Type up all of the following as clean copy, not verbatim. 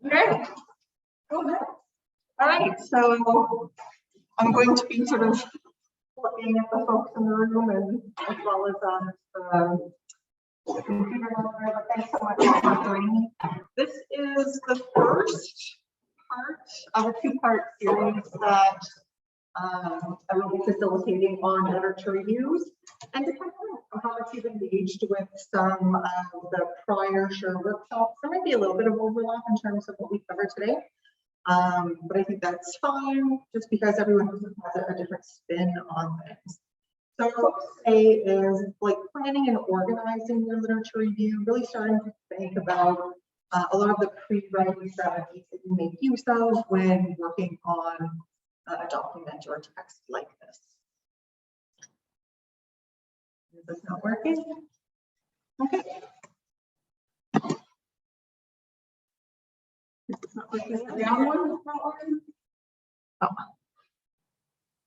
Okay. Go ahead. All right, so I'm going to be sort of looking at the folks in the room and as well as the computer monitor, but thanks so much for joining me. This is the first part of a two-part series that I will be facilitating on literature reviews, and depending on how much you've engaged with some of the prior SURE workshops, there might be a little bit of overlap in terms of what we covered today. But I think that's fine, just because everyone has a different spin on things. So what I say is like planning and organizing your literature review, really starting to think about a lot of the pre-writing strategies that you make use of when working on a document or a text like this. Is this not working? Okay. It's not working. Down one is not working.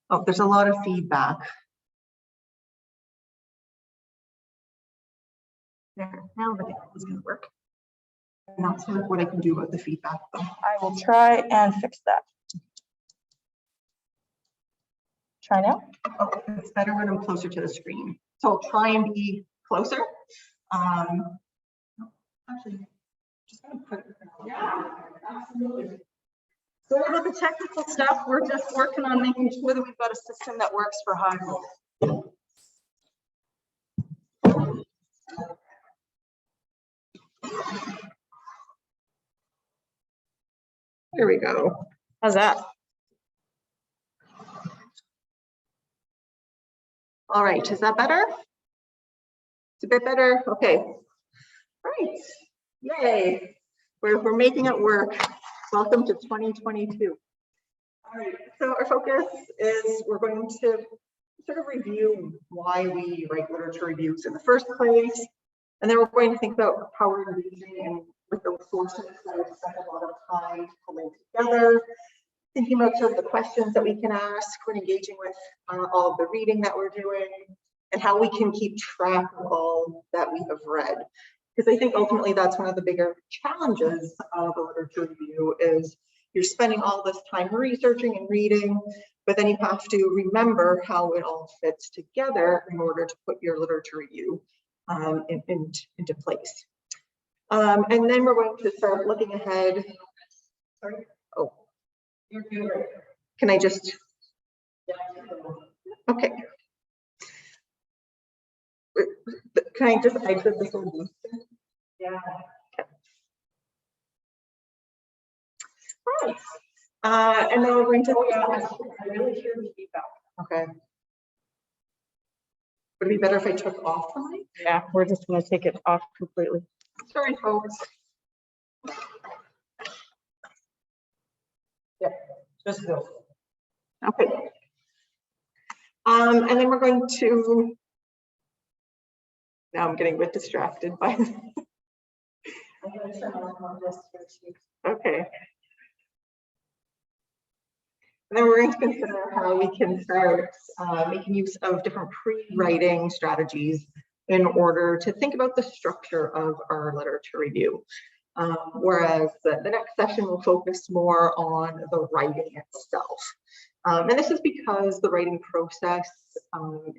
Oh, there's a lot of feedback. There, now the is going to work. And that's sort of what I can do about the feedback, though. I will try and fix that. Try now. Oh, it's better when I'm closer to the screen. So I'll try and be closer. Actually, just gonna put it. Yeah, absolutely. Sorry about the technical stuff. We're just working on making sure that we've got a system that works for high roll. There we go. How's that? All right, is that better? It's a bit better. Okay. All right. Yay. We're making it work. Welcome to 2022. All right. So our focus is we're going to sort of review why we write literature reviews in the first place. And then we're going to think about how we're engaging and with those sources that we've spent a lot of time pulling together, thinking about sort of the questions that we can ask when engaging with all of the reading that we're doing, and how we can keep track of all that we have read. Because I think ultimately that's one of the bigger challenges of a literature review is you're spending all this time researching and reading, but then you have to remember how it all fits together in order to put your literature review into place. And then we're going to start looking ahead. Sorry. Oh. Can I just? Okay. Can I just exit this one? Yeah. Okay. Right. And then we're going to. I really hear the feedback. Okay. Would it be better if I took off the mic? Yeah, we're just going to take it off completely. Sorry, folks. Yeah, just go. Okay. And then we're going to. Now I'm getting a bit distracted by. Okay. And then we're going to consider how we can start making use of different pre-writing strategies in order to think about the structure of our literature review. Whereas the next session will focus more on the writing itself. And this is because the writing process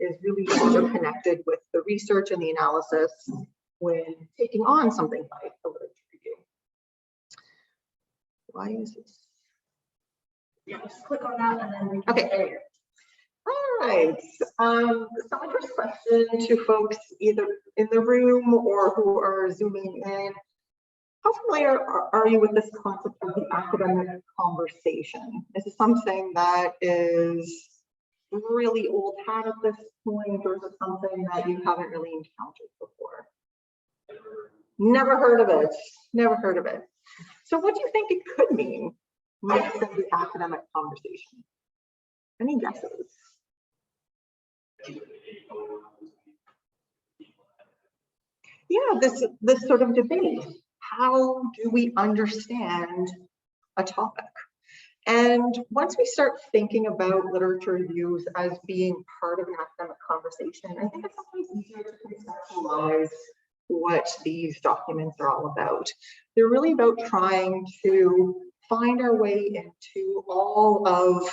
is really interconnected with the research and the analysis when taking on something like a literature review. Why is this? Yeah, just click on that and then we can. Okay. All right. So my first question to folks either in the room or who are zooming in. How familiar are you with this concept of the academic conversation? Is this something that is really old hat at this point, or is it something that you haven't really encountered before? Never heard of it. Never heard of it. So what do you think it could mean? Mix of the academic conversation. Any guesses? Yeah, this sort of debate. How do we understand a topic? And once we start thinking about literature reviews as being part of an academic conversation, I think it's sometimes easier to conceptualize what these documents are all about. They're really about trying to find our way into all of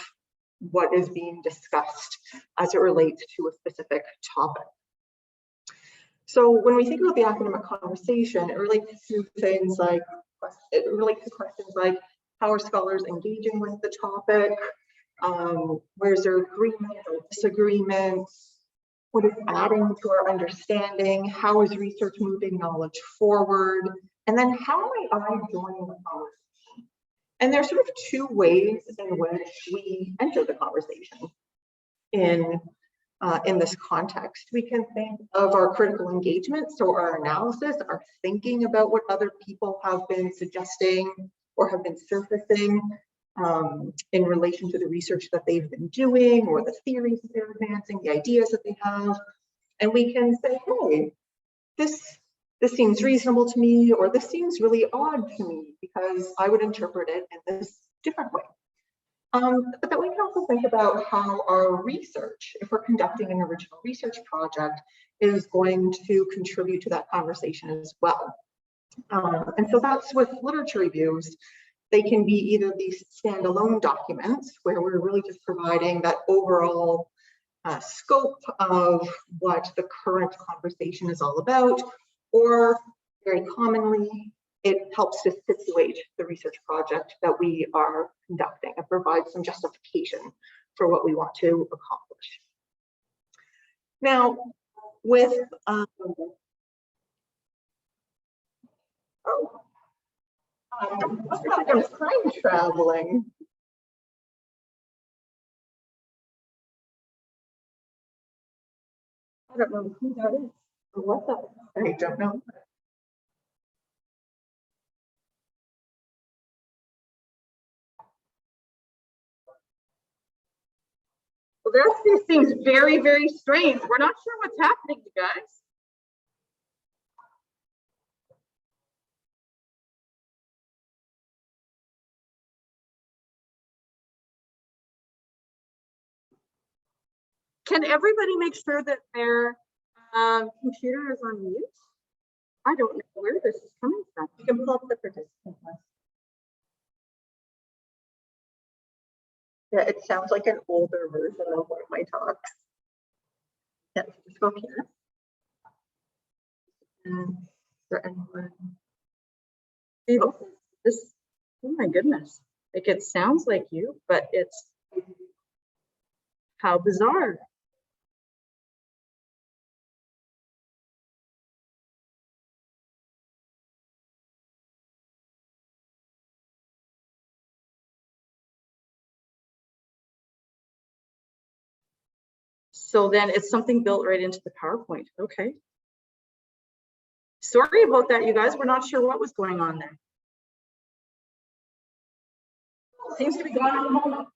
what is being discussed as it relates to a specific topic. So when we think about the academic conversation, it relates to things like, questions like, how are scholars engaging with the topic? Where's their agreement or disagreements? What is adding to our understanding? How is research moving knowledge forward? And then how might I join the conversation? And there's sort of two ways in which we enter the conversation in this context. We can think of our critical engagement, so our analysis, our thinking about what other people have been suggesting or have been surfacing in relation to the research that they've been doing, or the theories that they're advancing, the ideas that they have. And we can say, hey, this seems reasonable to me, or this seems really odd to me because I would interpret it in this different way. But then we can also think about how our research, if we're conducting an original research project, is going to contribute to that conversation as well. And so that's with literature reviews. They can be either these standalone documents where we're really just providing that overall scope of what the current conversation is all about, or very commonly, it helps to situate the research project that we are conducting and provide some justification for what we want to accomplish. Now, with looks like I'm time traveling. I don't know who that is or what that is. I don't know. Well, that seems very, very strange. We're not sure what's happening, you guys. Can everybody make sure that their computer is on mute? I don't know where this is coming from. You can pull up the participant list. Yeah, it sounds like an older version of one of my talks. Yeah, just go here. And for anyone. Oh, this, oh my goodness. Like, it sounds like you, but it's, how bizarre. So then it's something built right into the PowerPoint. Okay. Sorry about that, you guys. We're not sure what was going on there. Seems to be going on the moment.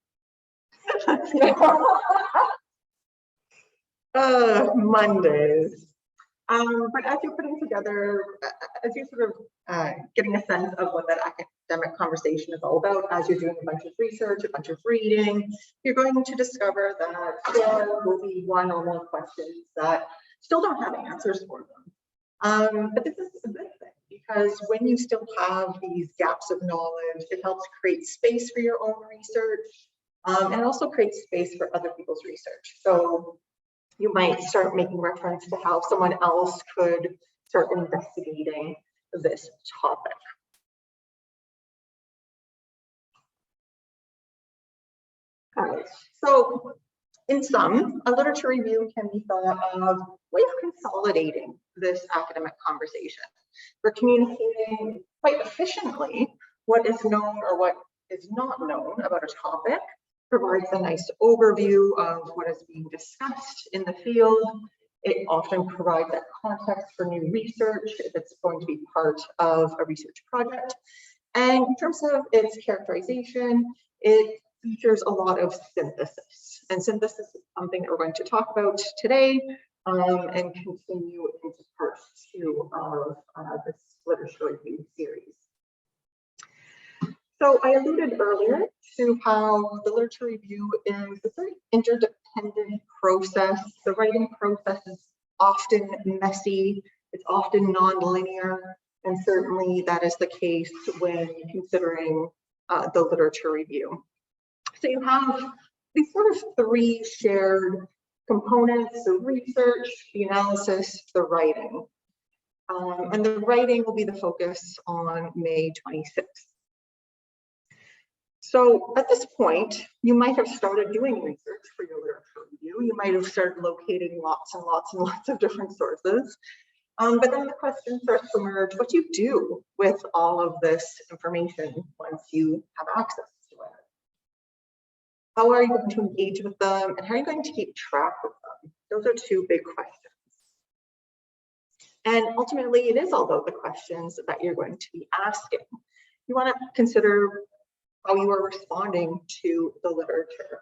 Mondays. But as you're putting together, as you're sort of getting a sense of what that academic conversation is all about, as you're doing a bunch of research, a bunch of reading, you're going to discover that there will be one or more questions that still don't have answers for them. But this is a good thing, because when you still have these gaps of knowledge, it helps create space for your own research, and it also creates space for other people's research. So you might start making reference to how someone else could start investigating this topic. All right. So in sum, a literature review can be thought of a way of consolidating this academic conversation. We're communicating quite efficiently what is known or what is not known about a topic, provides a nice overview of what is being discussed in the field. It often provides that context for new research if it's going to be part of a research project. And in terms of its characterization, it features a lot of synthesis. And synthesis is something that we're going to talk about today and continue into part 2 of this literature review series. So I alluded earlier to how the literature review is a very interdependent process. The writing process is often messy It's often non-linear, and certainly that is the case when considering the literature review. So you have these sort of three shared components: the research, the analysis, the writing. And the writing will be the focus on May 26th. So at this point, you might have started doing research for your literature review. You might have started locating lots and lots and lots of different sources. But then the question starts to emerge: what do you do with all of this information once you have access to it? How are you going to engage with them, and how are you going to keep track of them? Those are two big questions. And ultimately, it is all about the questions that you're going to be asking. You want to consider how you are responding to the literature.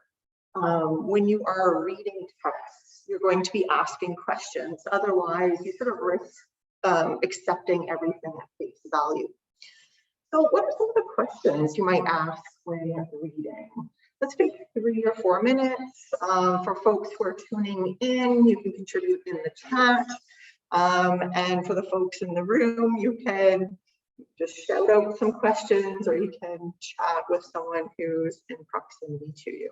When you are reading texts, you're going to be asking questions. Otherwise, you sort of risk accepting everything at face value. So what are some of the questions you might ask when reading? Let's take 3 or 4 minutes. For folks who are tuning in, you can contribute in the chat. And for the folks in the room, you can just shout out some questions, or you can chat with someone who's in proximity to you.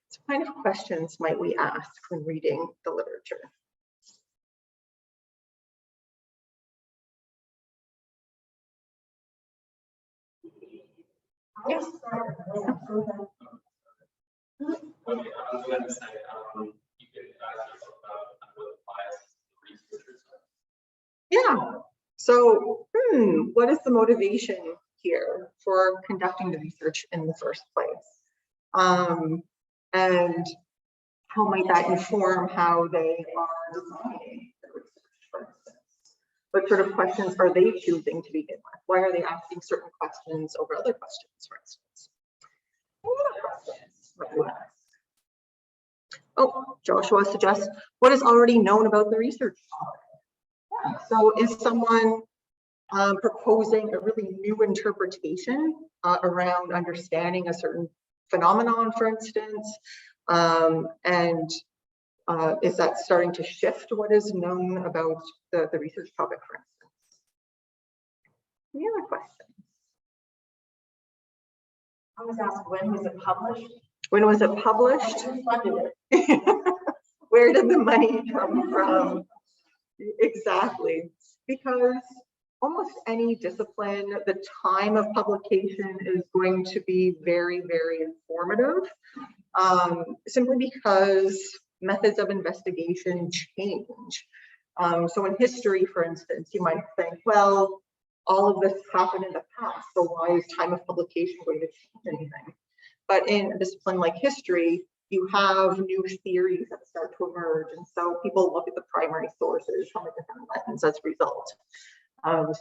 So what kind of questions might we ask when reading the literature? Yes. Okay, I was going to say, you could ask yourself about what bias researchers are. Yeah. So, what is the motivation here for conducting the research in the first place? And how might that inform how they are designing the research, for instance? What sort of questions are they choosing to begin with? Why are they asking certain questions over other questions, for instance? What other questions might you ask? Oh, Joshua suggests, what is already known about the research topic? Yeah. So is someone proposing a really new interpretation around understanding a certain phenomenon, for instance? And is that starting to shift what is known about the research topic, for instance? Any other questions? I was asked, when was it published? When was it published? Who funded it? Where did the money come from? Exactly, because almost any discipline, the time of publication is going to be very, very informative, simply because methods of investigation change. So in history, for instance, you might think, well, all of this happened in the past, so why is time of publication going to change anything? But in a discipline like history, you have new theories that start to emerge, and so people look at the primary sources from a different lens as a result.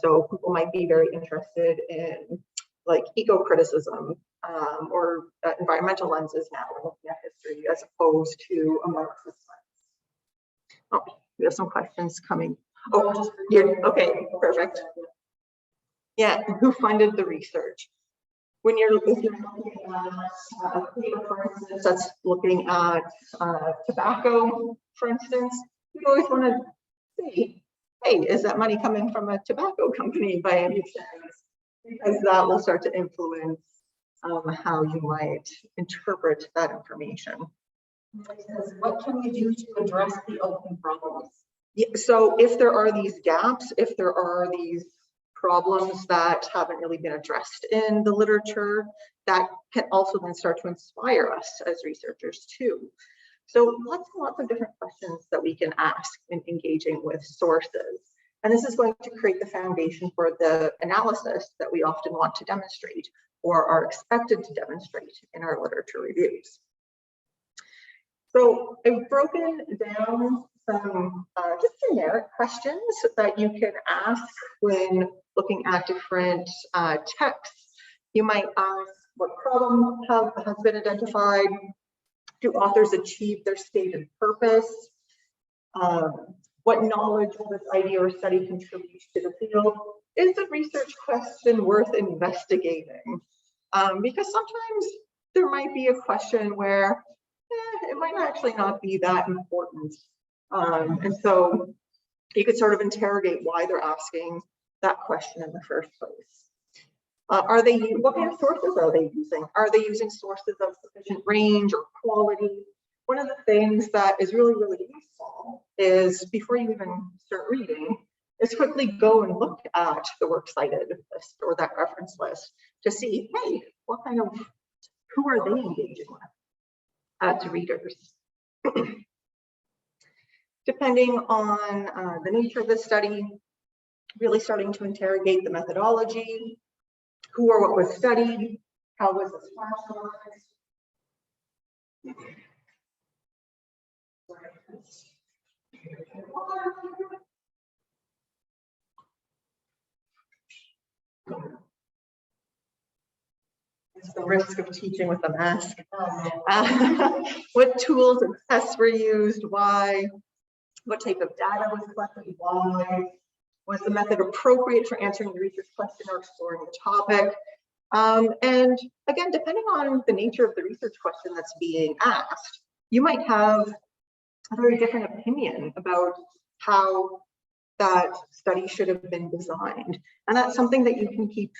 So people might be very interested in like eco-criticism or environmental lenses now when looking at history, as opposed to a Marxist lens. Oh, we have some questions coming. Oh, yeah, okay, perfect. Yeah, who funded the research? When if you're looking at a paper, for instance, that's looking at tobacco, for instance, you always want to see, hey, is that money coming from a tobacco company by any chance? Because that will start to influence how you might interpret that information. What can we do to address the open problems? Yeah, so if there are these gaps, if there are these problems that haven't really been addressed in the literature, that can also then start to inspire us as researchers too. So lots and lots of different questions that we can ask in engaging with sources. And this is going to create the foundation for the analysis that we often want to demonstrate or are expected to demonstrate in our literature reviews. So I've broken down some just generic questions that you can ask when looking at different texts. You might ask, what problem has been identified? Do authors achieve their stated purpose? What knowledge will this idea or study contribute to the field? Is the research question worth investigating? Because sometimes there might be a question where it might actually not be that important. And so you could sort of interrogate why they're asking that question in the first place. What kind of sources are they using? Are they using sources of sufficient range or quality? One of the things that is really, really useful is before you even start reading, is quickly go and look at the works cited list or that reference list to see, hey, who are they engaging with as readers? Depending on the nature of the study, really starting to interrogate the methodology, who or what was studied, how was this classified. It's the risk of teaching with a mask. What tools and tests were used? Why? What type of data was collected? Why? Was the method appropriate for answering the research question or exploring the topic? And again, depending on the nature of the research question that's being asked, you might have a very different opinion about how that study should have been designed. And that's something that you can keep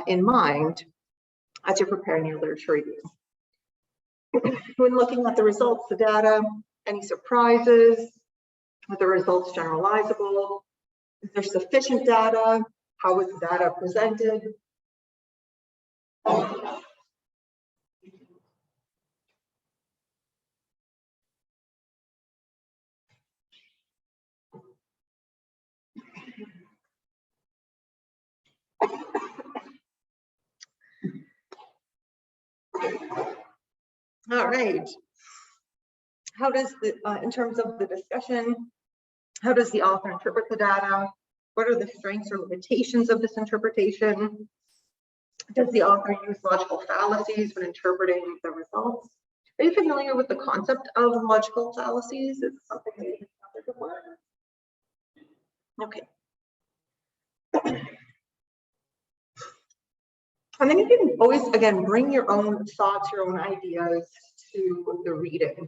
in mind as you're preparing your literature review. When looking at the results, the data, any surprises? Are the results generalizable? Is there sufficient data? How was the data presented? All right. How does the, in terms of the discussion, how does the author interpret the data? What are the strengths or limitations of this interpretation? Does the author use logical fallacies when interpreting the results? Are you familiar with the concept of logical fallacies? Is it something that you've encountered before? Okay. And then you can always, again, bring your own thoughts, your own ideas to the reading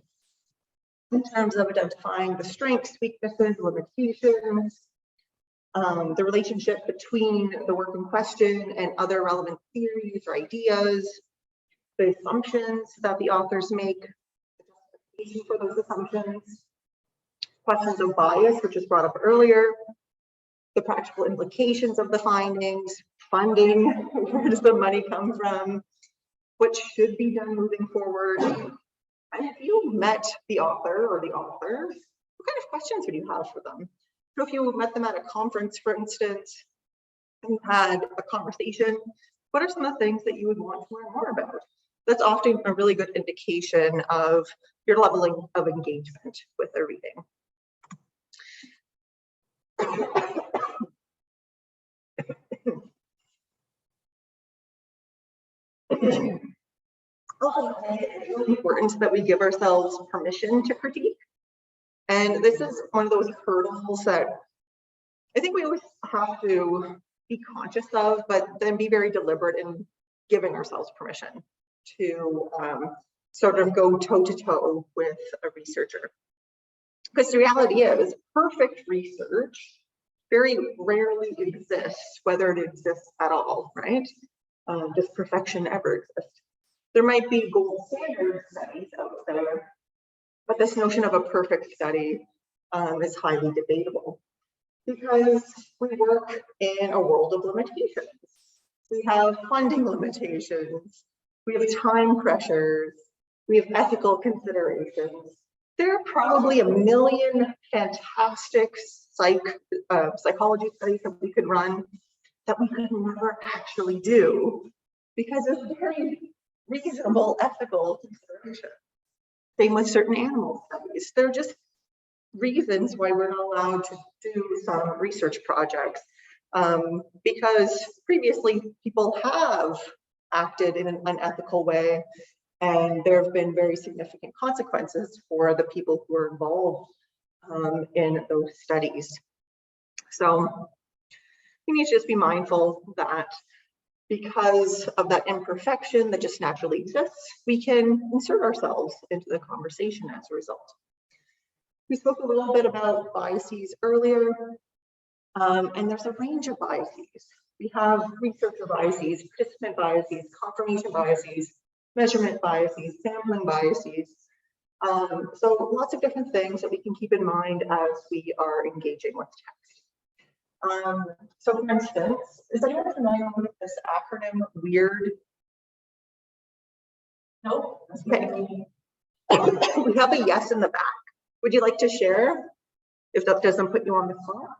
in terms of identifying the strengths, weaknesses, limitations, the relationship between the work in question and other relevant theories or ideas, the assumptions that the authors make, the justification for those assumptions, questions of bias, which was brought up earlier, the practical implications of the findings, funding, where does the money come from, what should be done moving forward. And if you met the author or the authors, what kind of questions would you have for them? So if you met them at a conference, for instance, and you had a conversation, what are some of the things that you would want to learn more about? That's often a really good indication of your level of engagement with the reading. Also, it's really important that we give ourselves permission to critique. And this is one of those hurdles that I think we always have to be conscious of, but then be very deliberate in giving ourselves permission to sort of go toe-to-toe with a researcher. Because the reality is, perfect research very rarely exists, whether it exists at all, right? Does perfection ever exist? There might be gold standard studies out there, but this notion of a perfect study is highly debatable because we work in a world of limitations. We have funding limitations, we have time pressures, we have ethical considerations. There are probably a million fantastic psychology studies that we could run that we could never actually do because of very reasonable ethical considerations. Same with certain animal studies. There are just reasons why we're not allowed to do some research projects because previously people have acted in an unethical way and there have been very significant consequences for the people who are involved in those studies. So we need to just be mindful that because of that imperfection that just naturally exists, we can insert ourselves into the conversation as a result. We spoke a little bit about biases earlier, and there's a range of biases. We have researcher biases, participant biases, confirmation biases, measurement biases, sampling biases. So lots of different things that we can keep in mind as we are engaging with text. So for instance, is anyone familiar with this acronym WEIRD? Nope. Okay. We have a yes in the back. Would you like to share if that doesn't put you on the spot?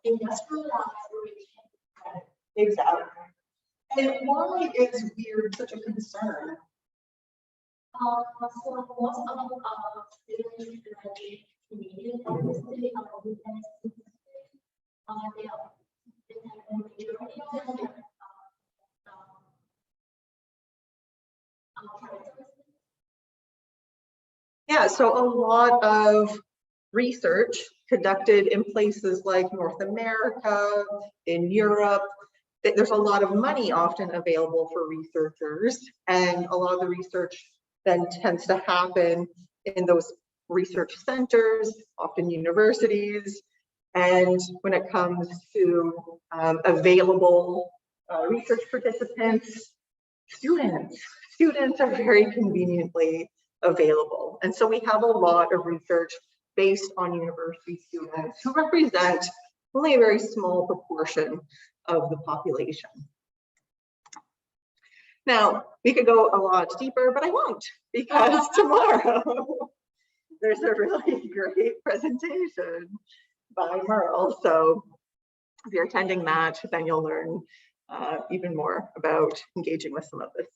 Industrial exploration. Exactly. And why is weird such a concern? So most of students graduate Canadian obviously they are majority of them Yeah, so a lot of research conducted in places like North America, in Europe, there's a lot of money often available for researchers, and a lot of the research then tends to happen in those research centers, often universities. And when it comes to available research participants, students are very conveniently available. And so we have a lot of research based on university students who represent only a very small proportion of the population. Now, we could go a lot deeper, but I won't, because tomorrow there's a really great presentation by Merle. So if you're attending that, then you'll learn even more about engaging with some of this.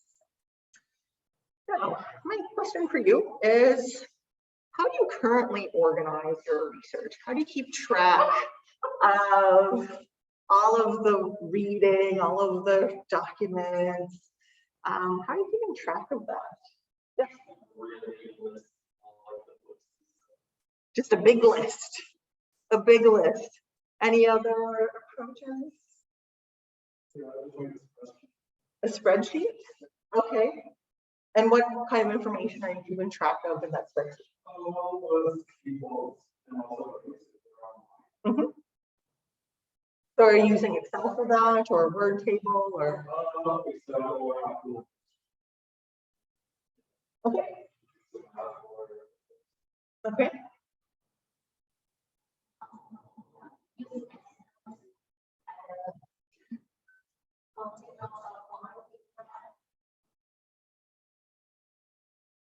So my question for you is, how do you currently organize your research? How do you keep track of all of the reading, all of the documents? How are you keeping track of that? Yes. Just a big list. A big list. Any other approaches? A spreadsheet? Okay. And what kind of information are you keeping track of in that spreadsheet? Mm-hmm. So are you using Excel for that, or a Word table, or? Okay. Okay.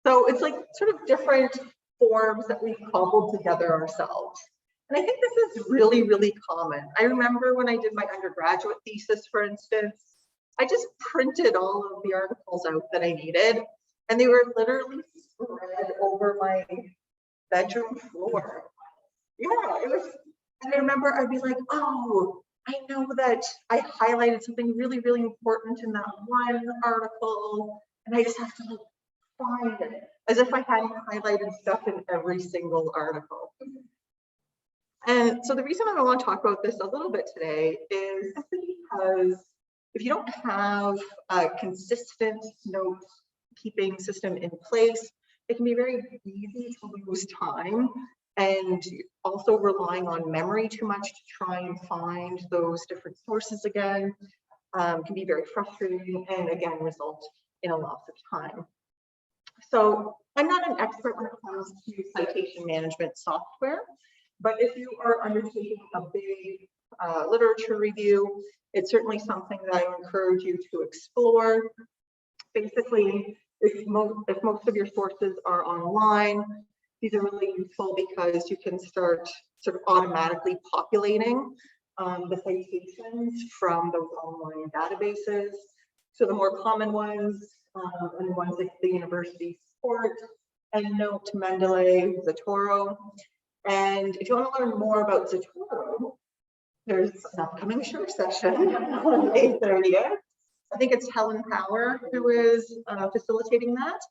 So it's like sort of different forms that we've cobbled together ourselves. And I think this is really, really common. I remember when I did my undergraduate thesis, for instance, I just printed all of the articles out that I needed, and they were literally spread over my bedroom floor. Yeah, it was, and I remember I'd be like, oh, I know that I highlighted something really, really important in that one article, and I just have to like find it, as if I hadn't highlighted stuff in every single article. And so the reason I want to talk about this a little bit today is because if you don't have a consistent note keeping system in place, it can be very easy to lose time, and also relying on memory too much to try and find those different sources again can be very frustrating, and again result in a loss of time. So I'm not an expert when it comes to citation management software, but if you are undertaking a big literature review, it's certainly something that I encourage you to explore. Basically, if most of your sources are online, these are really useful because you can start sort of automatically populating the citations from those online databases. So the more common ones, and the ones like the university support, EndNote, Mendeley, Zotero. And if you want to learn more about Zotero, there's an upcoming short session on May 30th. I think it's Helen Power who is facilitating that.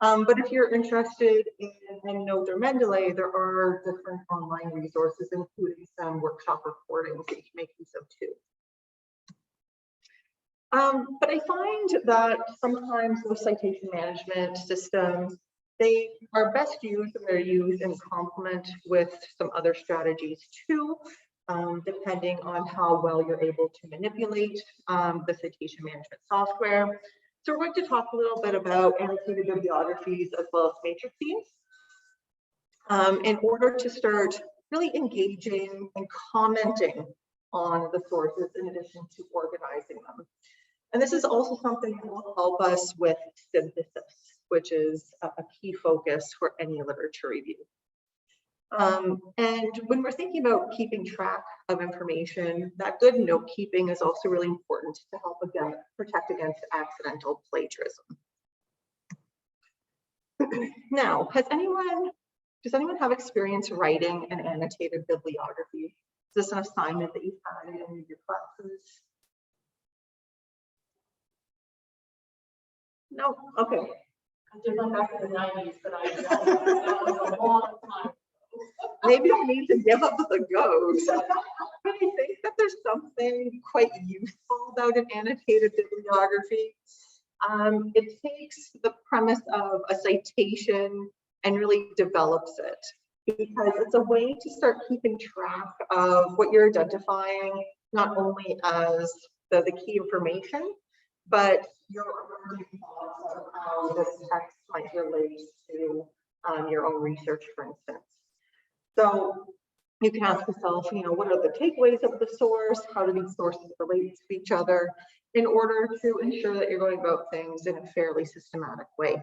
But if you're interested in EndNote or Mendeley, there are different online resources, including some workshop recordings that you can make use of too. But I find that sometimes those citation management systems, they are best used and they're used in complement with some other strategies too, depending on how well you're able to manipulate the citation management software. So we're going to talk a little bit about annotated bibliographies as well as matrices in order to start really engaging and commenting on the sources in addition to organizing them. And this is also something that will help us with synthesis, which is a key focus for any literature review. And when we're thinking about keeping track of information, that good note keeping is also really important to help again protect against accidental plagiarism. Now, does anyone have experience writing an annotated bibliography? Is this an assignment that you've had in any of your classes? No, okay. I did my back in the 90s, but that was a long time. Maybe I need to give up the ghost. But I think that there's something quite useful about an annotated bibliography. It takes the premise of a citation and really develops it, because it's a way to start keeping track of what you're identifying, not only as the key information, but your emerging thoughts of how this text might relate to your own research, for instance. So you can ask yourself, what are the takeaways of the source? How do these sources relate to each other in order to ensure that you're going about things in a fairly systematic way?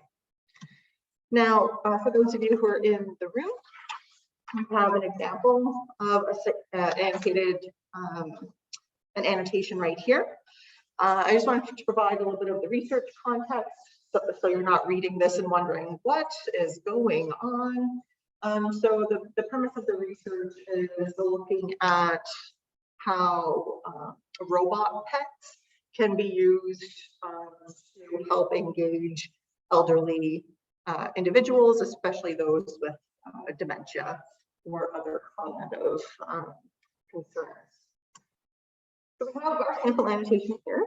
Now, for those of you who are in the room, we have an example of an annotation right here. I just wanted to provide a little bit of the research context so you're not reading this and wondering what is going on. So the premise of the research is looking at how robot pets can be used to help engage elderly individuals, especially those with dementia or other cognitive concerns. So we have our sample annotation here.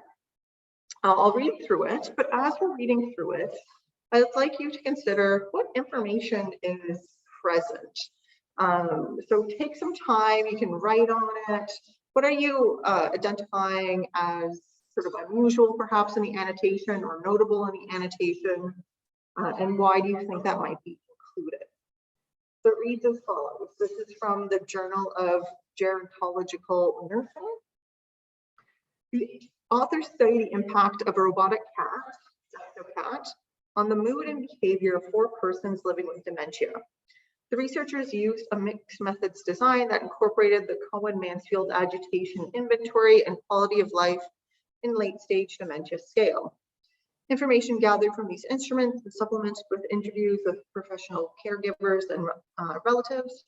I'll read through it, but as we're reading through it, I'd like you to consider what information is present. So take some time, you can write on it. What are you identifying as sort of unusual perhaps in the annotation or notable in the annotation? And why do you think that might be included? So it reads as follows. This is from the Journal of Gerontological Nursing. The authors study the impact of a robotic cat, Justo-Cat, on the mood and behavior of 4 persons living with dementia. The researchers used a mixed methods design that incorporated the Cohen-Mansfield agitation inventory and quality of life in late-stage dementia scale. Information gathered from these instruments and supplemented with interviews with professional caregivers and relatives.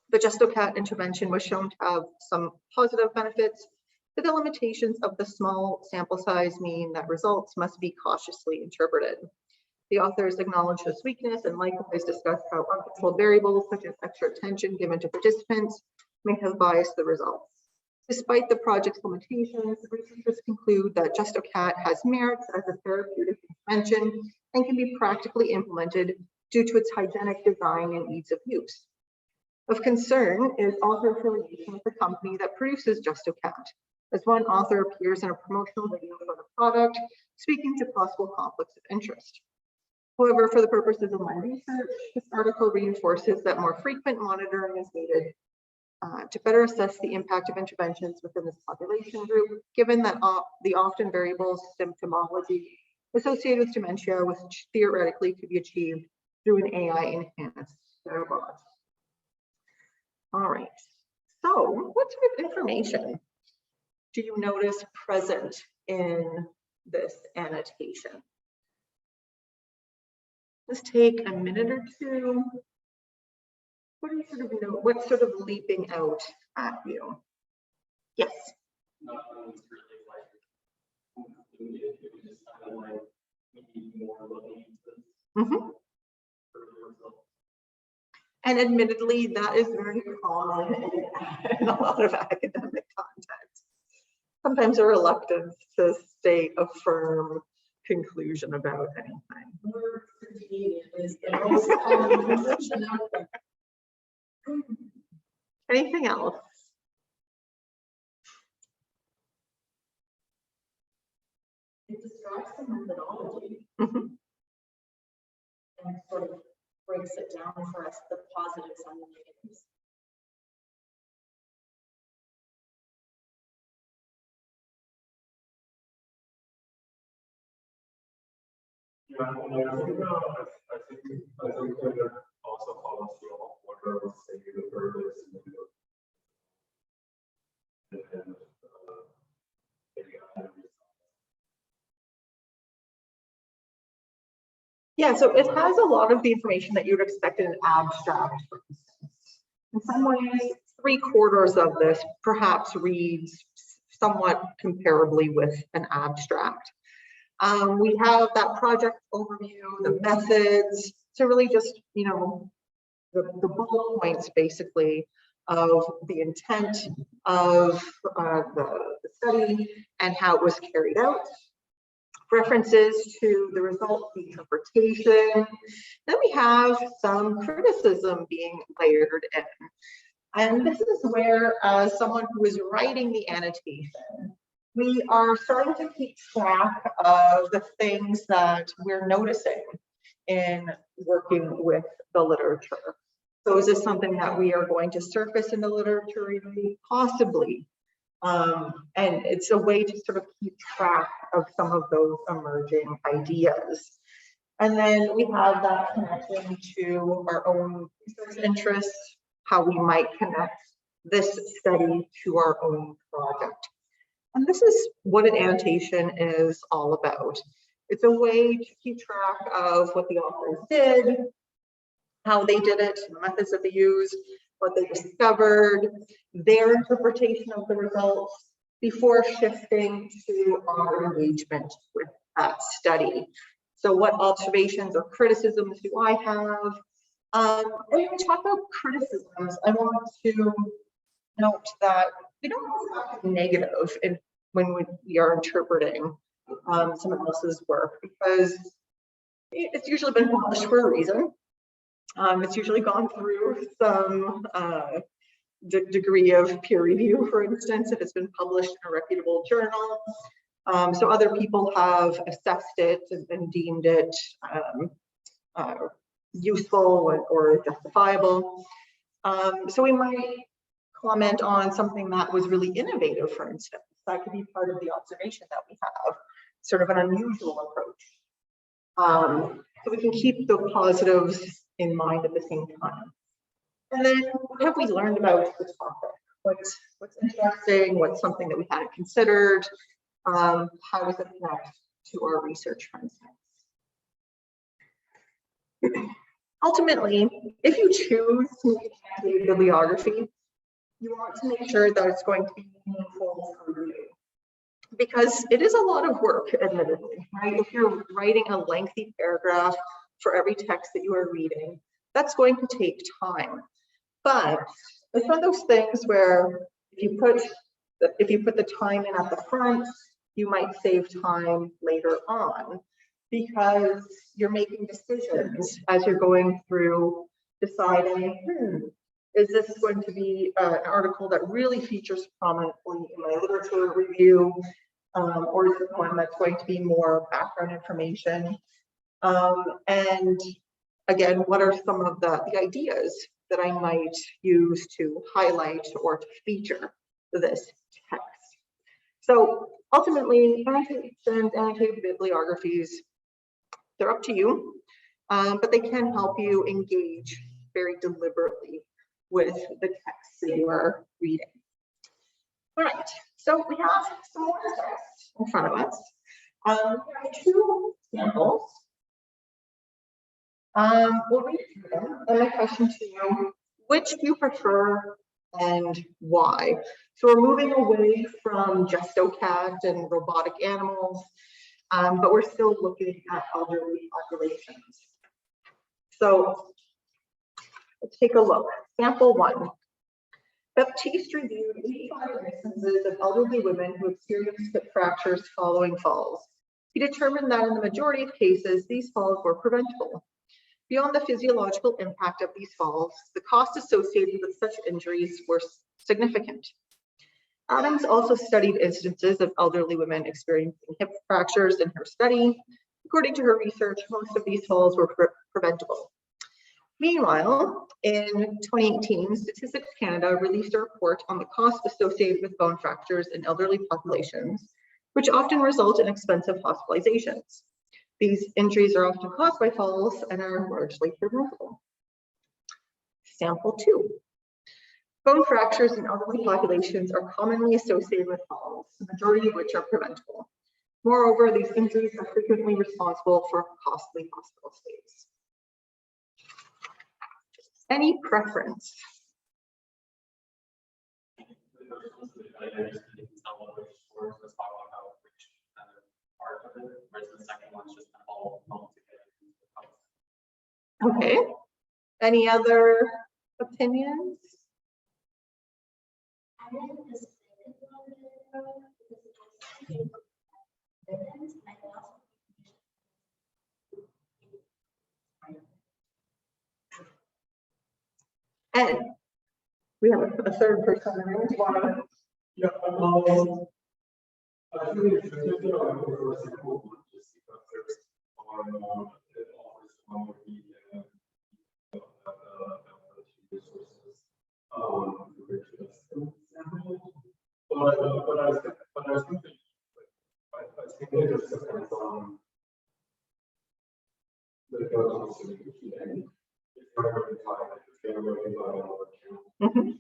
The Justo-Cat intervention was shown to have some positive benefits, but the limitations of the small sample size mean that results must be cautiously interpreted. The authors acknowledge this weakness and likewise discuss how uncontrolled variables such as extra attention given to participants may have biased the results. Despite the project's limitations, researchers conclude that Justo-Cat has merits as a therapeutic intervention and can be practically implemented due to its hygienic design and ease of use. Of concern is author affiliation with the company that produces Justo-Cat, as one author appears in a promotional video for the product, speaking to possible conflicts of interest. However, for the purposes of my research, this article reinforces that more frequent monitoring is needed to better assess the impact of interventions within this population group, given that the often variable symptomology associated with dementia, which theoretically could be achieved through an AI-enhanced robot. All right, so what sort of information do you notice present in this annotation? Let's take a minute or two. What do you sort of know? What's sort of leaping out at you? Yes. Nothing was really like included. It was just kind of like we need more looking into this. And admittedly, that is very common in a lot of academic contexts. sometimes a reluctance to state a firm conclusion about anything. Word created is the most common conclusion out there. Anything else? It describes the methodology Mhm. and sort of breaks it down for us, the positives and the negatives. Yeah, and I think that also follows through all order of say the purpose and then maybe Yeah, so it has a lot of the information that you would expect in an abstract, for instance. In some ways, 3/4 of this perhaps reads somewhat comparably with an abstract. We have that project overview, the methods, so really just, you know, the bullet points basically of the intent of the study and how it was carried out. References to the results, the interpretation. Then we have some criticism being layered in. And this is where, as someone who is writing the annotation, we are starting to keep track of the things that we're noticing in working with the literature. So is this something that we are going to surface in the literature review? Possibly. And it's a way to sort of keep track of some of those emerging ideas. And then we have that connection to our own research interests, how we might connect this study to our own project. And this is what an annotation is all about. It's a way to keep track of what the authors did, how they did it, the methods that they used, what they discovered, their interpretation of the results before shifting to our engagement with that study. So what observations or criticisms do I have? And when we talk about criticisms, I want to note that we don't have to be negative when we are interpreting someone else's work, because it's usually been published for a reason. It's usually gone through some degree of peer review, for instance, if it's been published in a reputable journal. So other people have assessed it and deemed it useful or justifiable. So we might comment on something that was really innovative, for instance. That could be part of the observation that we have, sort of an unusual approach. So we can keep the positives in mind at the same time. And then what have we learned about the topic? What's interesting? What's something that we hadn't considered? How does it connect to our research, for instance? Ultimately, if you choose to make a bibliography, you want to make sure that it's going to be meaningful for you, because it is a lot of work, admittedly, right? If you're writing a lengthy paragraph for every text that you are reading, that's going to take time. But it's one of those things where if you put the time in at the front, you might save time later on, because you're making decisions as you're going through deciding, is this going to be an article that really features prominently in my literature review, or is it one that's going to be more background information? And again, what are some of the ideas that I might use to highlight or to feature this text? So ultimately, annotations, annotated bibliographies, they're up to you, but they can help you engage very deliberately with the text that you are reading. All right, so we have some more text in front of us. We have two samples. We'll read through them. And my question to you, which do you prefer and why? So we're moving away from gestocat and robotic animals, but we're still looking at elderly populations. So let's take a look. Sample one. Baptiste reviewed 85 instances of elderly women who experienced hip fractures following falls. He determined that in the majority of cases, these falls were preventable. Beyond the physiological impact of these falls, the cost associated with such injuries were significant. Adams also studied instances of elderly women experiencing hip fractures in her study. According to her research, most of these falls were preventable. Meanwhile, in 2018, Statistics Canada released a report on the cost associated with bone fractures in elderly populations, which often result in expensive hospitalizations. These injuries are often caused by falls and are largely preventable. Sample 2. Bone fractures in elderly populations are commonly associated with falls, the majority of which are preventable. Moreover, these injuries are frequently responsible for costly hospital stays. Any preference? Okay. Any other opinions? And we have a third person in the room. Do you want to? Yeah, I think it's just just because there's it offers more detail resources but I was thinking it just depends on the goals of the end. It's very tight, it's very Mhm.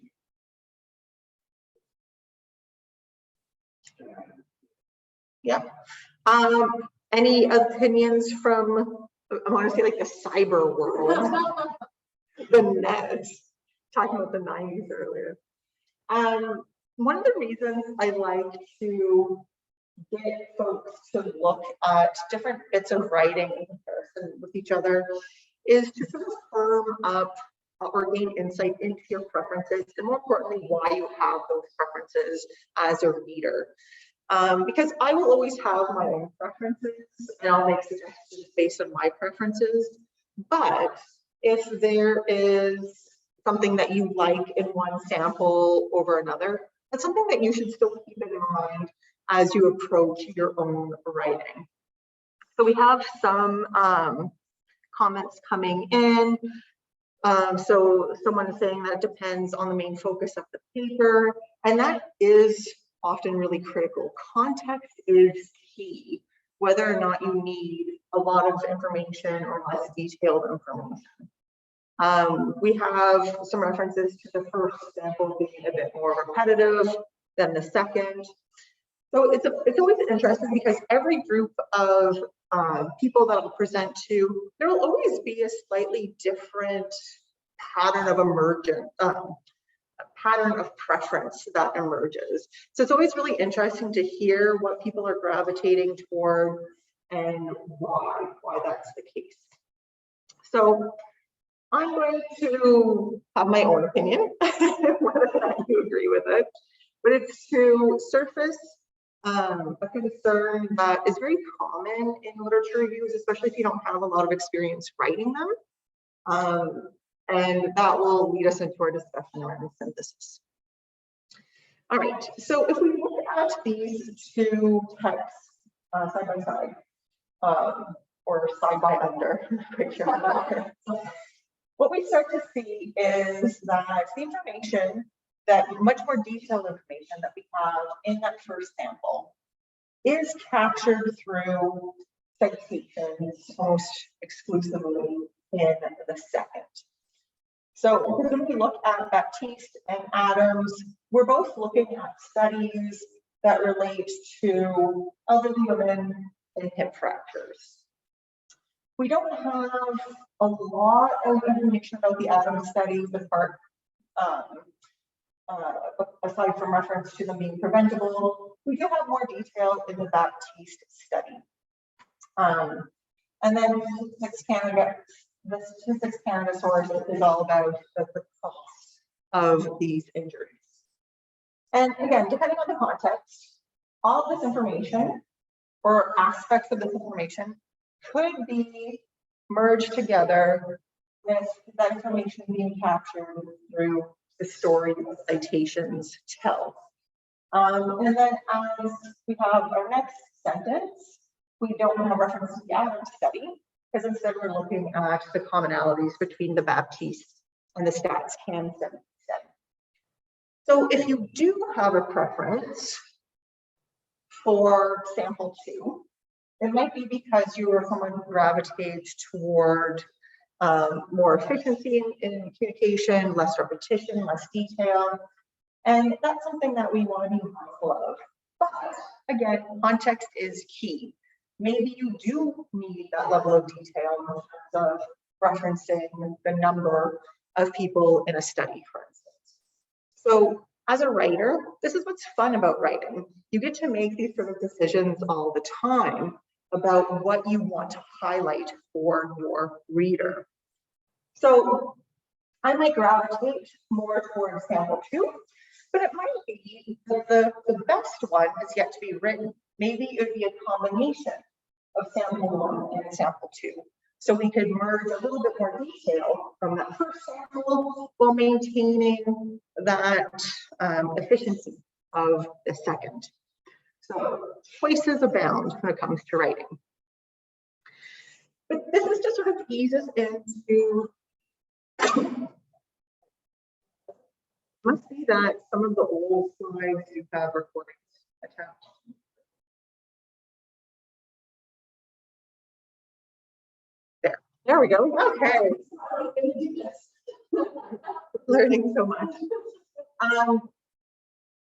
Yeah. Any opinions from, I want to say like the cyber world, the net, talking about the 90s earlier. One of the reasons I like to get folks to look at different bits of writing in comparison with each other is to sort of firm up or gain insight into your preferences, and more importantly, why you have those preferences as a reader. Because I will always have my own preferences and I'll make suggestions based on my preferences. But if there is something that you like in one sample over another, that's something that you should still keep in mind as you approach your own writing. So we have some comments coming in. So someone is saying that it depends on the main focus of the paper, and that is often really critical. Context is key, whether or not you need a lot of information or less detailed information. We have some references to the first sample being a bit more repetitive than the second. So it's always interesting because every group of people that I'll present to, there will always be a slightly different pattern of emergent, pattern of preference that emerges. So it's always really interesting to hear what people are gravitating toward and why that's the case. So I'm going to have my own opinion, whether or not you agree with it, but it's to surface a concern that is very common in literature reviews, especially if you don't have a lot of experience writing them. And that will lead us into our discussion around synthesis. All right, so if we look at these two texts side by side, or side by under, picture what we start to see is that the information, that much more detailed information that we have in that first sample is captured through citations almost exclusively in the second. So when we look at Baptiste and Adams, we're both looking at studies that relate to elderly women and hip fractures. We don't have a lot of information about the Adams studies apart, aside from reference to them being preventable. We do have more detail in the Baptiste study. And then the Statistics Canada source is all about the cost of these injuries. And again, depending on the context, all this information or aspects of this information could be merged together with that information being captured through the story that citations tell. And then as we have our next sentence, we don't have reference to the Adams study, because instead we're looking at the commonalities between the Baptiste and the Stats Can study. So if you do have a preference for sample 2, it might be because you are someone who gravitates toward more efficiency in communication, less repetition, less detail. And that's something that we want to be mindful of. But again, context is key. Maybe you do need that level of detail in terms of referencing the number of people in a study, for instance. So as a writer, this is what's fun about writing. You get to make these sort of decisions all the time about what you want to highlight for your reader. So I might gravitate more towards sample 2, but it might be that the best one is yet to be written. Maybe it would be a combination of sample 1 and sample 2. So we could merge a little bit more detail from that first sample while maintaining that efficiency of the second. So choices abound when it comes to writing. But this is just sort of eases into, must be that some of the old slides do have recordings attached. There we go. Okay. Learning so much.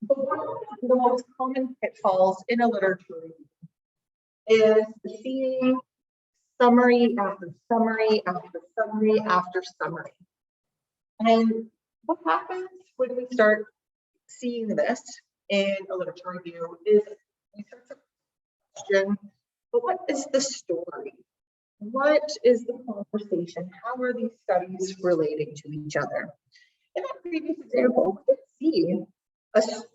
The most common pitfalls in a literature review is seeing summary after summary after summary after summary. And what happens when we start seeing this in a literature review is we start to question, but what is the story? What is the conversation? How are these studies relating to each other? In that previous example, we could see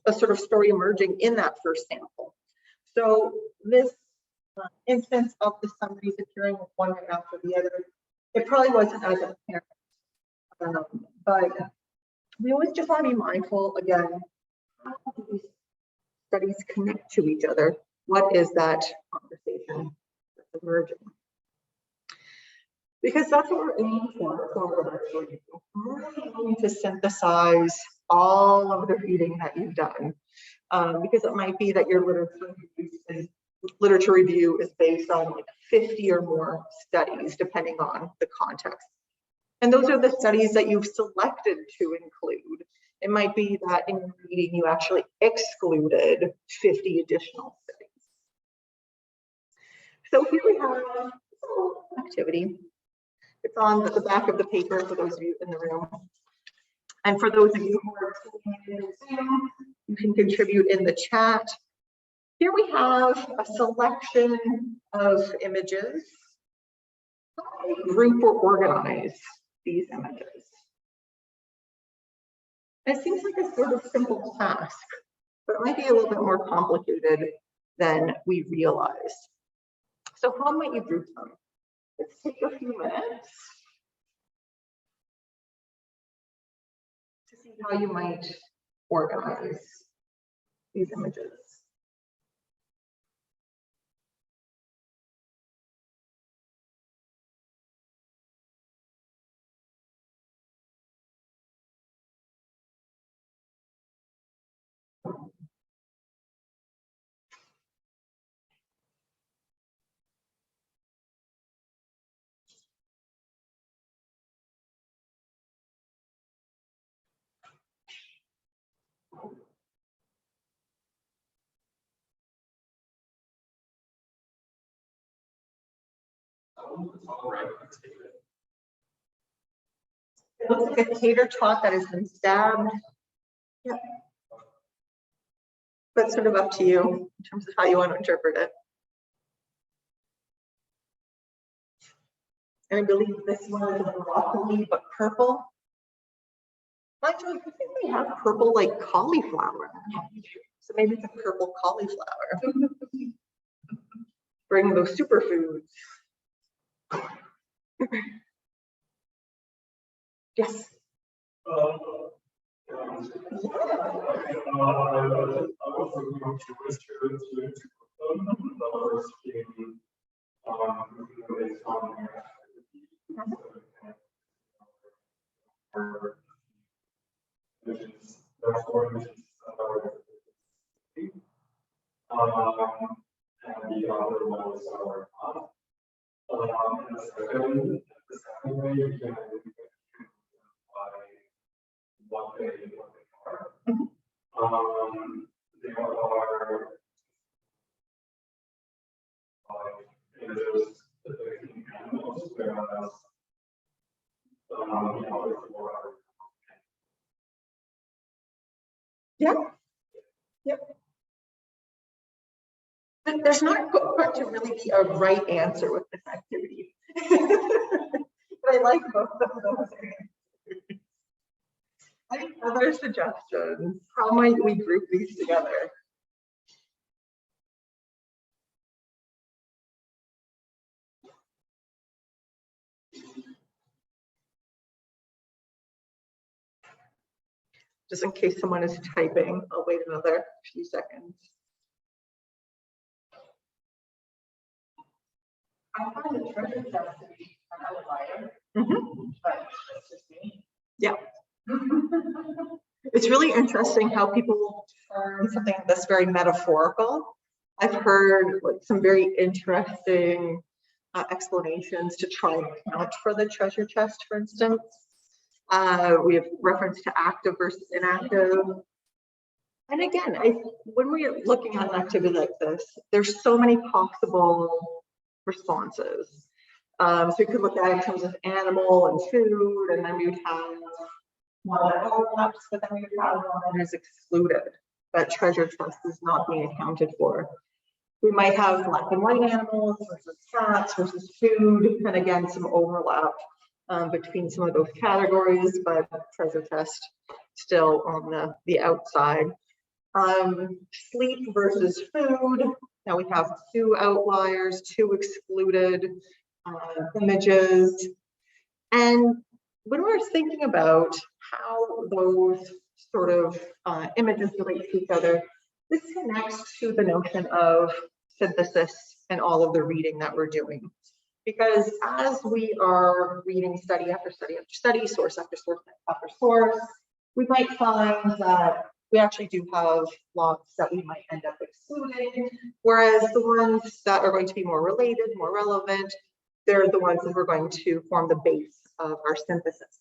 a sort of story emerging in that first sample. So this instance of the summaries appearing one right after the other, it probably wasn't as apparent. But we always just want to be mindful, again, how do these studies connect to each other? What is that conversation that's emerging? Because that's what we're aiming for literature. We're really aiming to synthesize all of the reading that you've done. Because it might be that your literature review is based on like 50 or more studies, depending on the context. And those are the studies that you've selected to include. It might be that in your reading, you actually excluded 50 additional studies. So here we have a little activity. It's on the back of the paper for those of you in the room. And for those of you who are tuning in Zoom, you can contribute in the chat. Here we have a selection of images. How do we group or organize these images? It seems like a sort of simple task, but it might be a little bit more complicated than we realize. So how might you group them? Let's take a few minutes to see how you might organize these images. It's all right. It looks like a tater tot that has been stabbed. Yep. That's sort of up to you in terms of how you want to interpret it. And I believe this one is broccoli, but purple. Actually, I think they have purple like cauliflower. So maybe it's a purple cauliflower. Bring those superfoods. Yes. And the other ones are up. And the second way you can by what they are. They are images depicting animals, whereas the other four are. Yep. Yep. There's not going to really be a right answer with this activity. But I like both of those answers. Any other suggestions? How might we group these together? Just in case someone is typing, I'll wait another few seconds. I find the treasure chest to be an outlier, but that's just me. Yeah. It's really interesting how people turn something that's very metaphorical. I've heard like some very interesting explanations to try and account for the treasure chest, for instance. We have reference to active versus inactive. And again, when we're looking at an activity like this, there's so many possible responses. So we could look at it in terms of animal and food, and then we would have one that overlaps, but then we would have one that is excluded. That treasure chest is not being accounted for. We might have black and white animals versus cats versus food, and again, some overlap between some of those categories, but treasure chest still on the outside. Sleep versus food. Now we have two outliers, two excluded images. And when we're thinking about how those sort of images relate to each other, this connects to the notion of synthesis and all of the reading that we're doing. Because as we are reading study after study after study, source after source after source, we might find that we actually do have lots that we might end up excluding, whereas the ones that are going to be more related, more relevant, they're the ones that we're going to form the base of our synthesis.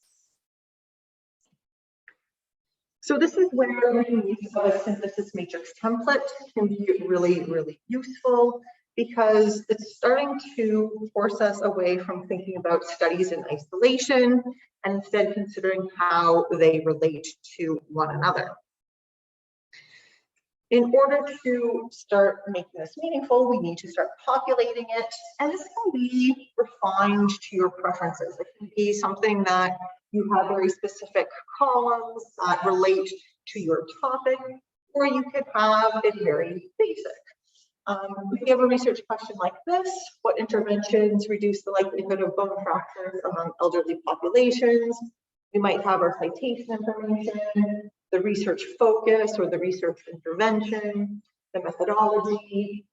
So this is where the use of a synthesis matrix template can be really, really useful, because it's starting to force us away from thinking about studies in isolation and instead considering how they relate to one another. In order to start making this meaningful, we need to start populating it, and this can be refined to your preferences. It can be something that you have very specific columns that relate to your topic, or you could have it very basic. If you have a research question like this, what interventions reduce the likelihood of bone fractures among elderly populations? We might have our citation information, the research focus or the research intervention, the methodology,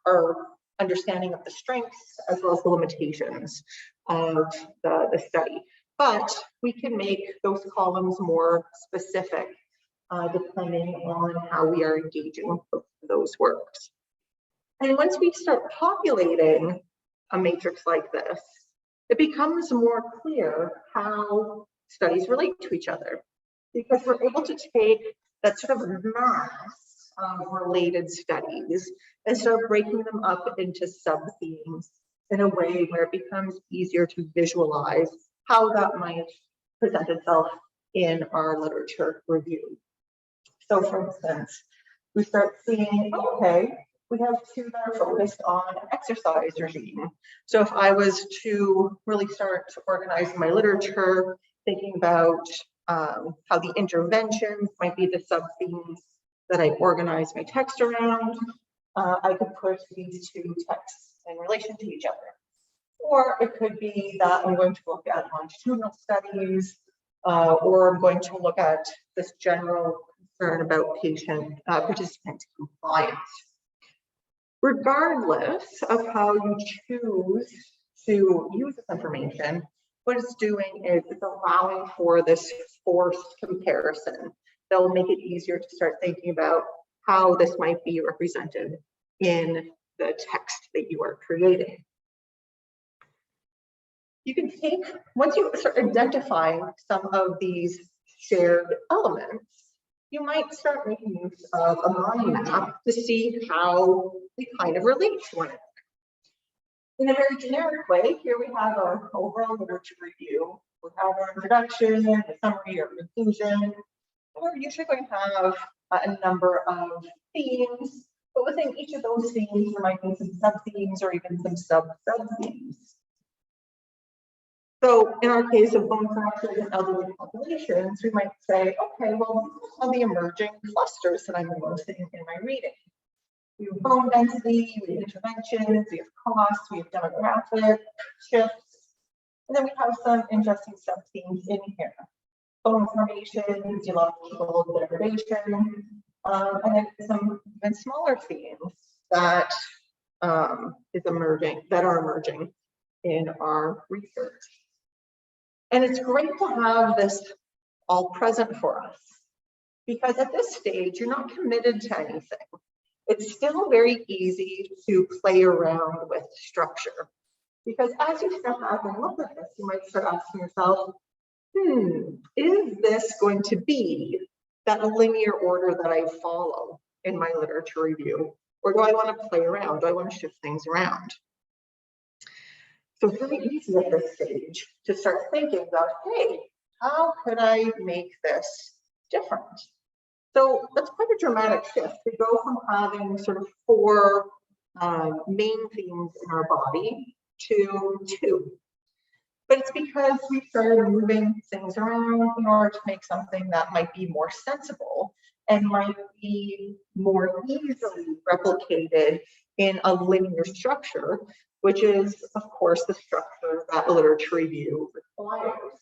our understanding of the strengths, as well as the limitations of the study. But we can make those columns more specific depending on how we are engaging with those works. And once we start populating a matrix like this, it becomes more clear how studies relate to each other, because we're able to take that sort of mass of related studies and start breaking them up into sub-themes in a way where it becomes easier to visualize how that might present itself in our literature review. So for instance, we start seeing, okay, we have two that are focused on exercise regime. So if I was to really start organizing my literature, thinking about how the interventions might be the sub-themes that I organize my text around. I could put these two texts in relation to each other. Or it could be that I'm going to look at longitudinal studies, or I'm going to look at this general concern about participant compliance. Regardless of how you choose to use this information, what it's doing is it's allowing for this forced comparison that will make it easier to start thinking about how this might be represented in the text that you are creating. You can take, once you start identifying some of these shared elements, you might start making use of a mind map to see how they kind of relate to one another. In a very generic way, here we have our overall literature review. We have our introduction, a summary, or conclusion. We're usually going to have a number of themes, but within each of those themes, there might be some sub-themes or even some sub-sub-themes. So in our case of bone fractures in elderly populations, we might say, okay, well, these are the emerging clusters that I'm noticing in my reading. We have bone density, we have interventions, we have costs, we have demographic shifts, and then we have some interesting sub-themes in here. Bone formation, physiological degradation, and then some even smaller themes that are emerging in our research. And it's great to have this all present for us, because at this stage, you're not committed to anything. It's still very easy to play around with structure, because as you step back and look at this, you might start asking yourself, is this going to be that linear order that I follow in my literature review? Or do I want to play around? Do I want to shift things around? So it's really easy at this stage to start thinking about, hey, how could I make this different? So that's quite a dramatic shift. We go from having sort of 4 main themes in our body to 2. But it's because we started moving things around in order to make something that might be more sensible and might be more easily replicated in a linear structure, which is, of course, the structure that a literature review requires.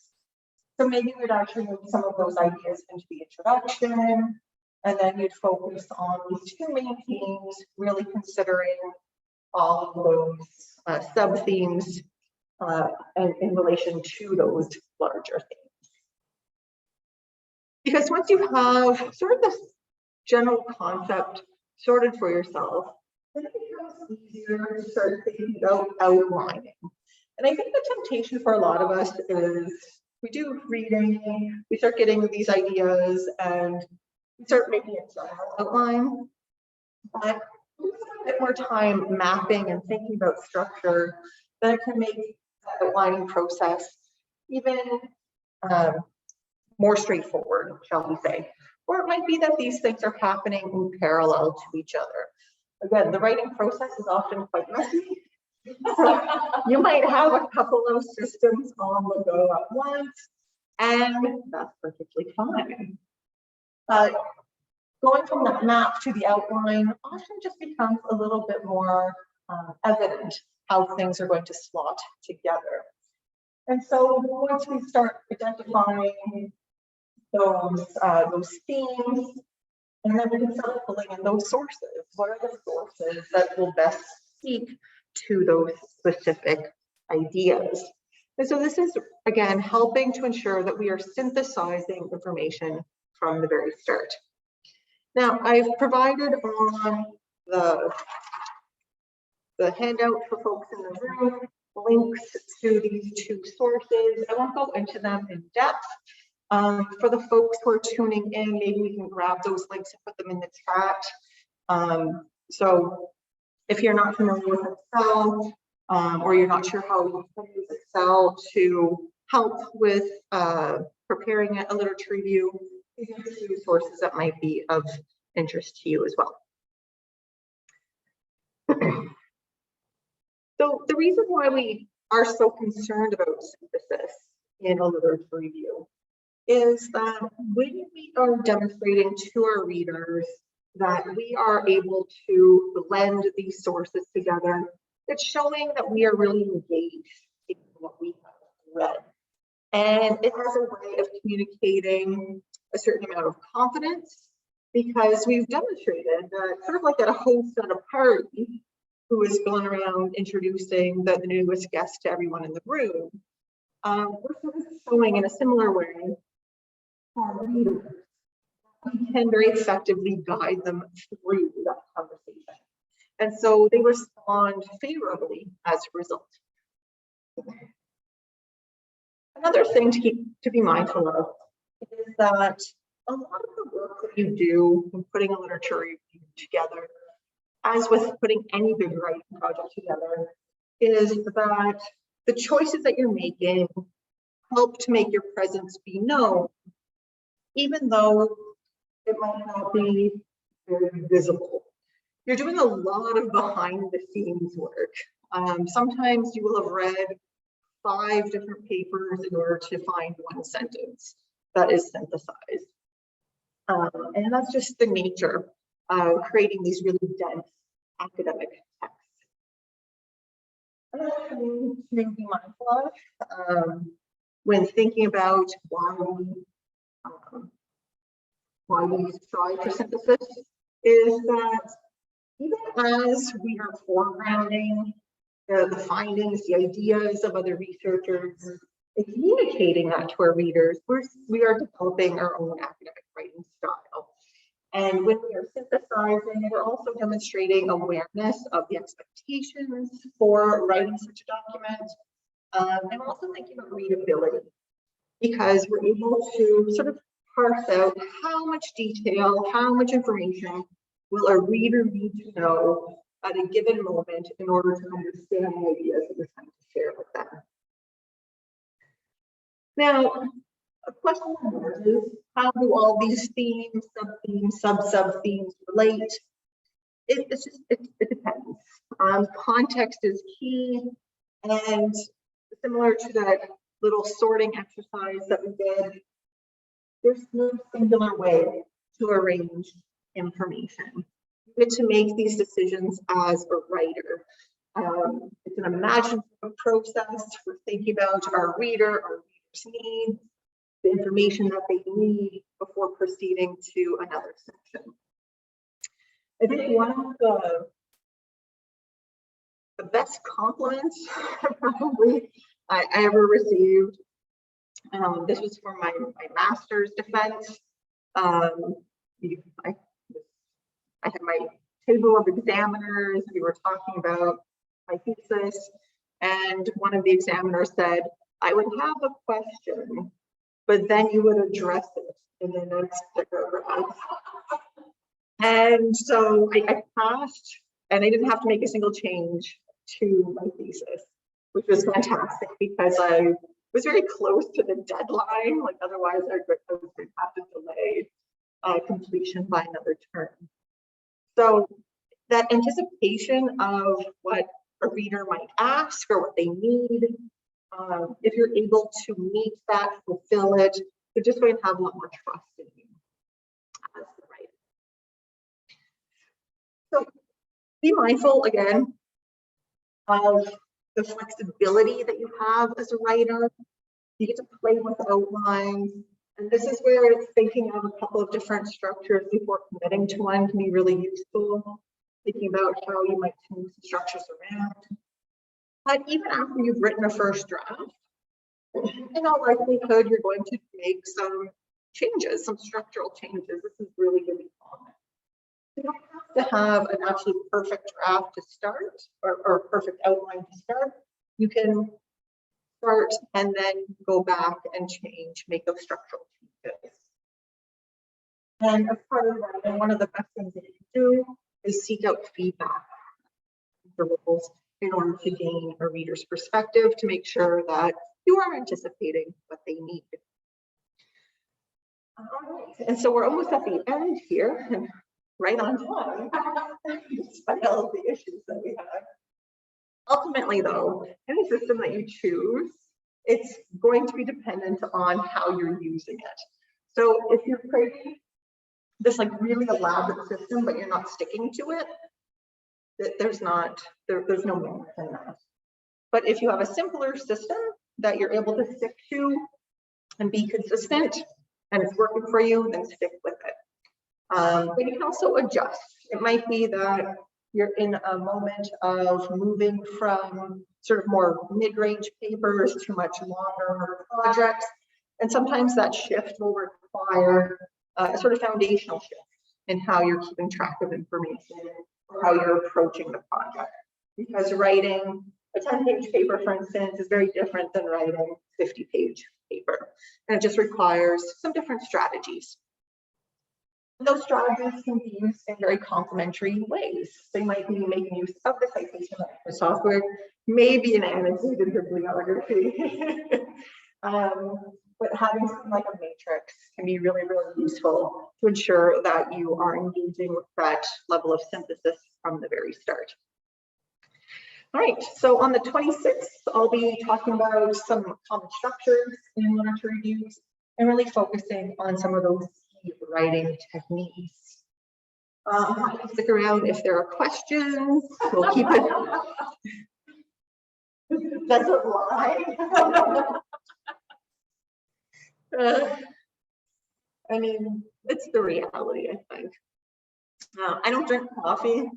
So maybe we'd actually move some of those ideas into the introduction, and then you'd focus on these 2 main themes, really considering all of those sub-themes in relation to those larger themes. Because once you have sort of this general concept sorted for yourself, then it becomes easier to start thinking about outlining. And I think the temptation for a lot of us is we do reading, we start getting these ideas, and we start making a general outline. But we spend a bit more time mapping and thinking about structure, then it can make the outlining process even more straightforward, shall we say. Or it might be that these things are happening in parallel to each other. Again, the writing process is often quite messy. So you might have a couple of systems on the go at once, and that's perfectly fine. But going from the map to the outline often just becomes a little bit more evident how things are going to slot together. And so once we start identifying those themes, and then we can start pulling in those sources. What are the sources that will best speak to those specific ideas? And so this is, again, helping to ensure that we are synthesizing information from the very start. Now, I've provided on the handout for folks in the room links to these 2 sources. I won't go into them in depth. For the folks who are tuning in, maybe we can grab those links and put them in the chat. So if you're not familiar with Excel, or you're not sure how you can use Excel to help with preparing a literature review, these are 2 sources that might be of interest to you as well. So the reason why we are so concerned about synthesis in a literature review is that when we are demonstrating to our readers that we are able to blend these sources together, it's showing that we are really engaged in what we have read. And it has a way of communicating a certain amount of confidence, because we've demonstrated that, sort of like at a host at a party who is going around introducing the newest guest to everyone in the room, we're sort of showing in a similar way our readers, we can very effectively guide them through that conversation. And so they respond favorably as a result. Another thing to be mindful of is that a lot of the work that you do in putting a literature review together, as with putting any big writing project together, is that the choices that you're making help to make your presence be known, even though it might not be very visible. You're doing a lot of behind the scenes work. Sometimes you will have read 5 different papers in order to find one sentence that is synthesized. And that's just the nature of creating these really dense academic texts. Another thing to be mindful of when thinking about why we strive for synthesis is that even as we are foregrounding the findings, the ideas of other researchers, and communicating that to our readers, we are developing our own academic writing style. And when we are synthesizing, we're also demonstrating awareness of the expectations for writing such a document. And also thinking about readability, because we're able to sort of parse out how much detail, how much information will a reader need to know at a given moment in order to understand the ideas that we're trying to share with them. Now, a question emerges: how do all these themes, sub-themes, sub-themes relate? It depends. Context is key, and similar to that little sorting exercise that we did, there's no singular way to arrange information. You get to make these decisions as a writer. It's an imaginative process for thinking about our reader's needs, the information that they need before proceeding to another section. I think one of the best compliments probably I ever received, this was for my master's defense. I had my table of examiners. We were talking about my thesis, and one of the examiners said, I would have a question, but then you would address it in the next paragraph. And so I passed, and I didn't have to make a single change to my thesis, which was fantastic because I was very close to the deadline. Like otherwise, I was going to have to delay completion by another term. So that anticipation of what a reader might ask or what they need, if you're able to meet that, fulfill it, they're just going to have a lot more trust in you as the writer. So be mindful again of the flexibility that you have as a writer. You get to play with outlines. And this is where thinking of a couple of different structures before committing to one can be really useful. Thinking about how you might move structures around. But even after you've written a first draft, in all likelihood, you're going to make some changes, some structural changes. This is really, really common. You don't have to have an absolute perfect draft to start or a perfect outline to start. You can start and then go back and change, make those structural changes. And as part of that, one of the best things that you can do is seek out feedback intervals in order to gain a reader's perspective to make sure that you are anticipating what they need. All right, and so we're almost at the end here, and right on time, despite all of the issues that we have. Ultimately, though, any system that you choose it's going to be dependent on how you're using it. So if you're creating this like really elaborate system, but you're not sticking to it, there's no merit in that. But if you have a simpler system that you're able to stick to and be consistent and it's working for you, then stick with it. But you can also adjust. It might be that you're in a moment of moving from sort of more mid-range papers to much longer projects. And sometimes that shift will require a sort of foundational shift in how you're keeping track of information or how you're approaching the project. Because writing a 10-page paper, for instance, is very different than writing a 50-page paper. And it just requires some different strategies. Those strategies can be used in very complementary ways. They might be making use of the citation management software, maybe an annotated bibliography. But having something like a matrix can be really, really useful to ensure that you are engaging with that level of synthesis from the very start. All right, so on the 26th, I'll be talking about some common structures in literature reviews and really focusing on some of those key writing techniques. I'm happy to stick around if there are questions. We'll keep it. That's a lie. I mean, it's the reality, I think. I don't drink coffee,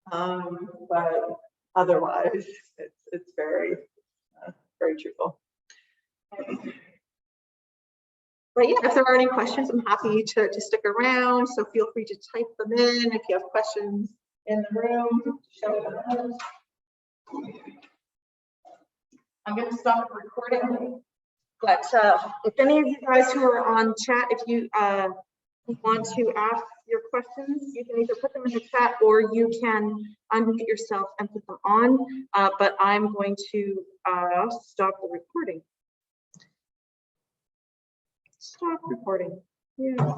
but otherwise, it's very, very truthful. But yeah, if there are any questions, I'm happy to stick around. So feel free to type them in if you have questions in the room. Show them out. I'm going to stop recording. But if any of you guys who are on chat, if you want to ask your questions, you can either put them in the chat or you can unmute yourself and put them on. But I'm going to stop the recording. Stop recording. Yeah.